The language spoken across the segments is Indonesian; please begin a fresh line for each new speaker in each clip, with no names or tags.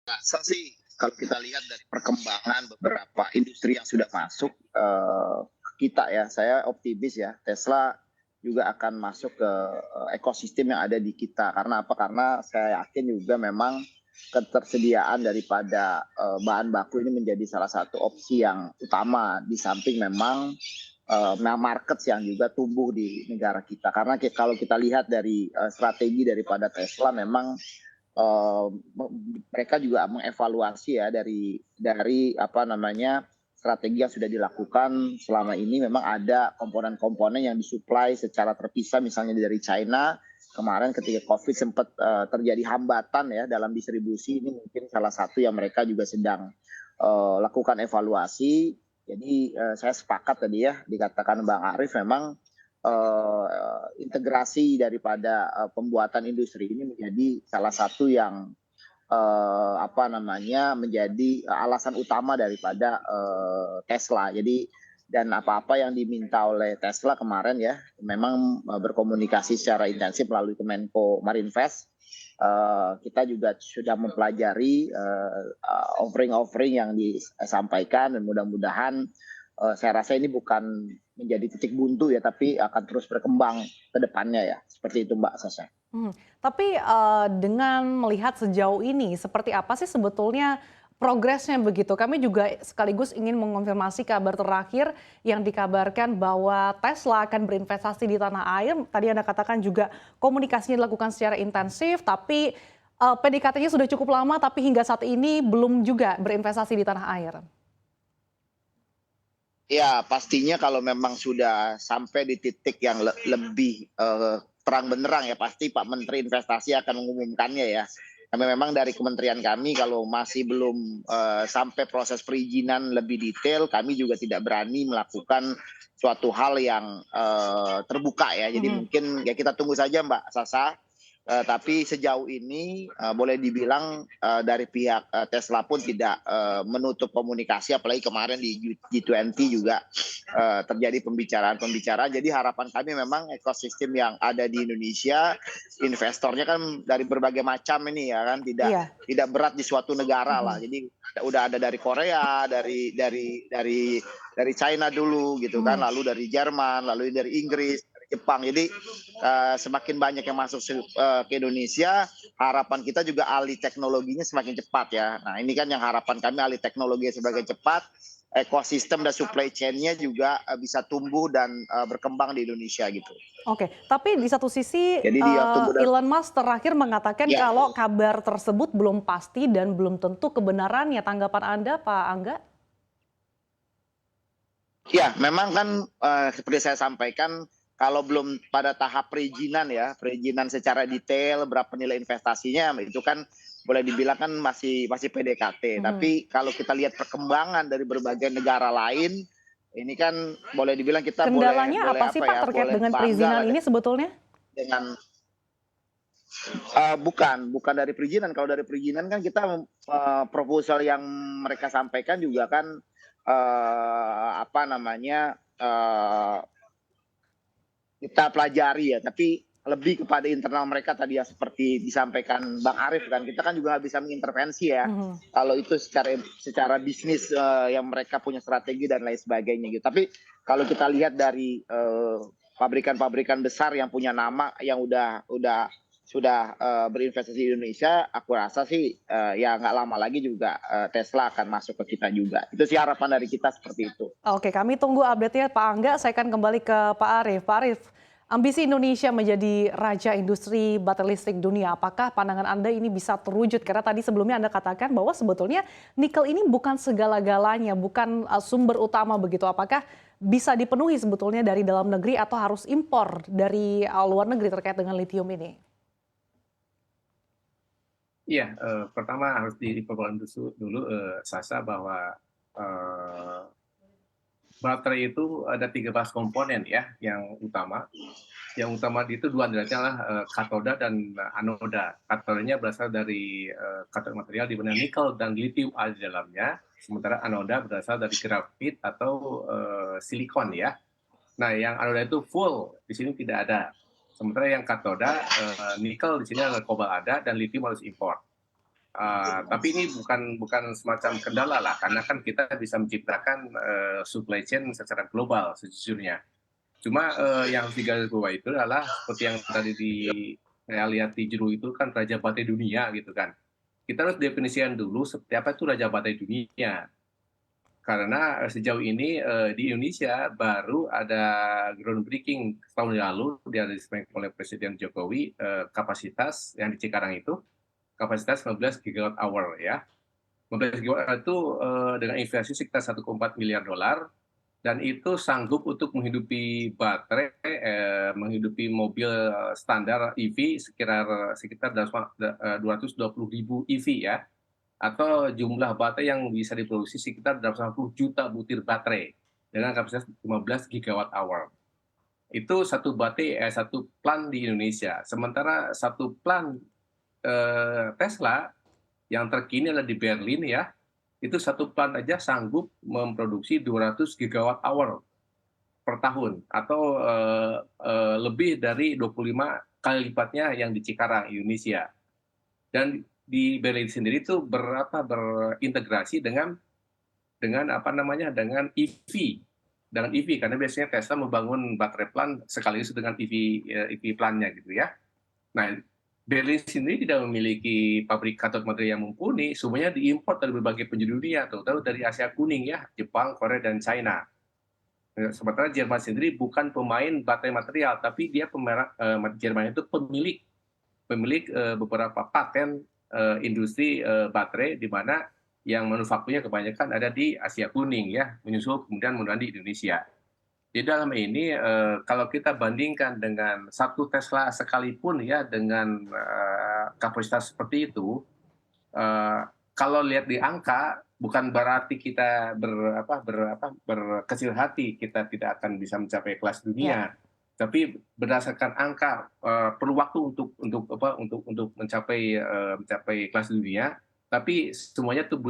Rasa sih kalau kita lihat dari perkembangan beberapa industri yang sudah masuk kita ya, saya optimis ya Tesla juga akan masuk ke ekosistem yang ada di kita. Karena apa? Karena saya yakin juga memang ketersediaan daripada bahan baku ini menjadi salah satu opsi yang utama di samping memang market yang juga tumbuh di negara kita. Karena kalau kita lihat dari strategi daripada Tesla memang eh, mereka juga mengevaluasi ya dari apa namanya strategi yang sudah dilakukan selama ini. Memang ada komponen-komponen yang disuplai secara terpisah, misalnya dari China. Kemarin ketika COVID sempat terjadi hambatan ya dalam distribusi, ini mungkin salah satu yang mereka juga sedang lakukan evaluasi. Jadi saya sepakat tadi ya dikatakan Bang Arif, memang integrasi daripada pembuatan industri ini menjadi salah satu yang apa namanya menjadi alasan utama daripada Tesla. Jadi dan apa-apa yang diminta oleh Tesla kemarin ya memang berkomunikasi secara intensif melalui Kemenko Marinvest. Kita juga sudah mempelajari offering-offering yang disampaikan, dan mudah-mudahan saya rasa ini bukan menjadi titik buntu ya, tapi akan terus berkembang ke depannya ya. Seperti itu Mbak Sasha.
Tapi, dengan melihat sejauh ini, seperti apa sih sebetulnya progresnya begitu? Kami juga sekaligus ingin mengonfirmasi kabar terakhir yang dikabarkan bahwa Tesla akan berinvestasi di tanah air. Tadi Anda katakan juga komunikasinya dilakukan secara intensif, tapi, PDKT-nya sudah cukup lama, tapi hingga saat ini belum juga berinvestasi di tanah air.
Ya, pastinya kalau memang sudah sampai di titik yang lebih terang benderang ya, pasti Pak Menteri Investasi akan mengumumkannya ya. Kami memang dari kementerian kami kalau masih belum sampai proses perizinan lebih detail, kami juga tidak berani melakukan suatu hal yang terbuka ya. Jadi
Mhm.
mungkin ya kita tunggu saja Mbak Sasa. Tapi sejauh ini boleh dibilang dari pihak Tesla pun tidak menutup komunikasi, apalagi kemarin di G20 juga terjadi pembicaraan-pembicaraan. Jadi harapan kami memang ekosistem yang ada di Indonesia, investornya kan dari berbagai macam ini ya kan, tidak
Iya.
tidak berat di suatu negara lah.
Mhm.
Jadi udah ada dari Korea, dari China dulu gitu kan,
Mhm.
lalu dari Jerman, lalu dari Inggris, dari Jepang. Jadi semakin banyak yang masuk ke Indonesia, harapan kita juga alih teknologinya semakin cepat ya. Nah ini kan yang harapan kami, alih teknologi sebagai cepat, ekosistem dan supply chain-nya juga bisa tumbuh dan berkembang di Indonesia gitu.
Oke, tapi di satu sisi,
Jadi dia tumbuh dan
Elon Musk terakhir mengatakan
ya,
kalau kabar tersebut belum pasti dan belum tentu kebenarannya. Tanggapan Anda, Pak Angga?
ya memang kan seperti saya sampaikan, kalau belum pada tahap perizinan ya, perizinan secara detail berapa nilai investasinya itu kan boleh dibilang kan masih PDKT.
Mhm.
Tapi kalau kita lihat perkembangan dari berbagai negara lain, ini kan boleh dibilang kita boleh
Kendalanya
boleh
apa sih
apa
Pak
ya,
terkait
boleh
dengan
bangga
perizinan
lah
ini sebetulnya?
dengan bukan dari perizinan. Kalau dari perizinan kan kita proposal yang mereka sampaikan juga kan apa namanya kita pelajari ya, tapi lebih kepada internal mereka tadi ya, seperti disampaikan Bang Arif kan, kita kan juga nggak bisa mengintervensi ya
Mhm.
kalau itu secara bisnis yang mereka punya strategi dan lain sebagainya gitu. Tapi kalau kita lihat dari pabrikan-pabrikan besar yang punya nama, yang sudah berinvestasi di Indonesia, aku rasa sih ya nggak lama lagi juga Tesla akan masuk ke kita juga. Itu sih harapan dari kita seperti itu.
Oke, kami tunggu update-nya Pak Angga. Saya akan kembali ke Pak Arief. Pak Arief, ambisi Indonesia menjadi raja industri baterai listrik dunia. Apakah pandangan Anda ini bisa terwujud? Karena tadi sebelumnya Anda katakan bahwa sebetulnya nikel ini bukan segala-galanya, bukan sumber utama begitu. Apakah bisa dipenuhi sebetulnya dari dalam negeri atau harus impor dari luar negeri terkait dengan lithium ini?
Iya, pertama harus diinformasikan dulu, Sasa, bahwa eh, baterai itu ada 13 komponen ya yang utama. Yang utama itu dua adalah katoda dan anoda. Katodanya berasal dari katode material di mana nikel dan lithium ada di dalamnya, sementara anoda berasal dari grafit atau silikon ya. Nah, yang anoda itu full, di sini tidak ada. Sementara yang katoda, nikel di sini ada, kobalt ada, dan lithium harus impor. Tapi ini bukan semacam kendala lah, karena kan kita bisa menciptakan supply chain secara global sejujurnya. Cuma yang digarisbawahi itu adalah seperti yang tadi saya lihat di judul itu kan raja baterai dunia gitu kan. Kita harus definisikan dulu seperti apa itu raja baterai dunia. Karena sejauh ini di Indonesia baru ada groundbreaking tahun lalu disampaikan oleh Presiden Jokowi, kapasitas yang di Cikarang itu kapasitas 15 gigawatt hour ya. 15 gigawatt itu dengan investasi sekitar 1,4 miliar dolar, dan itu sanggup untuk menghidupi baterai, menghidupi mobil standar EV sekitar 220.000 EV ya, atau jumlah baterai yang bisa diproduksi sekitar 850 juta butir baterai dengan kapasitas 15 gigawatt hour. Itu satu plant di Indonesia. Sementara satu plant Tesla yang terkini adalah di Berlin ya, itu satu plant aja sanggup memproduksi 200 gigawatt hour per tahun, atau lebih dari 25 kali lipatnya yang di Cikarang, Indonesia. Dan di Berlin sendiri itu berintegrasi dengan EV, karena biasanya Tesla membangun baterai plant sekaligus dengan EV plant-nya gitu ya. Nah, Berlin sendiri tidak memiliki pabrik katot baterai yang mumpuni, semuanya diimpor dari berbagai penjuru dunia, terutama dari Asia kuning ya, Jepang, Korea, dan China. Sementara Jerman sendiri bukan pemain baterai material, tapi dia Jerman itu pemilik beberapa paten industri baterai, di mana yang manufakturnya kebanyakan ada di Asia kuning ya, menyusul kemudian di Indonesia. Di dalam ini kalau kita bandingkan dengan satu Tesla sekalipun ya dengan kapasitas seperti itu, kalau lihat di angka bukan berarti kita berkecil hati kita tidak akan bisa mencapai kelas dunia. Tapi berdasarkan angka perlu waktu untuk mencapai kelas dunia. Tapi semuanya itu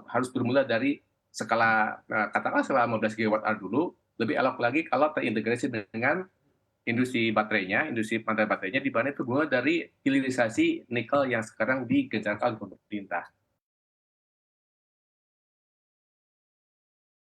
harus bermula dari katakanlah skala 15 gigawatt hour dulu. Lebih elok lagi kalau terintegrasi dengan industri baterainya, di mana itu bermula dari hilirisasi nikel yang sekarang digencarkan oleh pemerintah.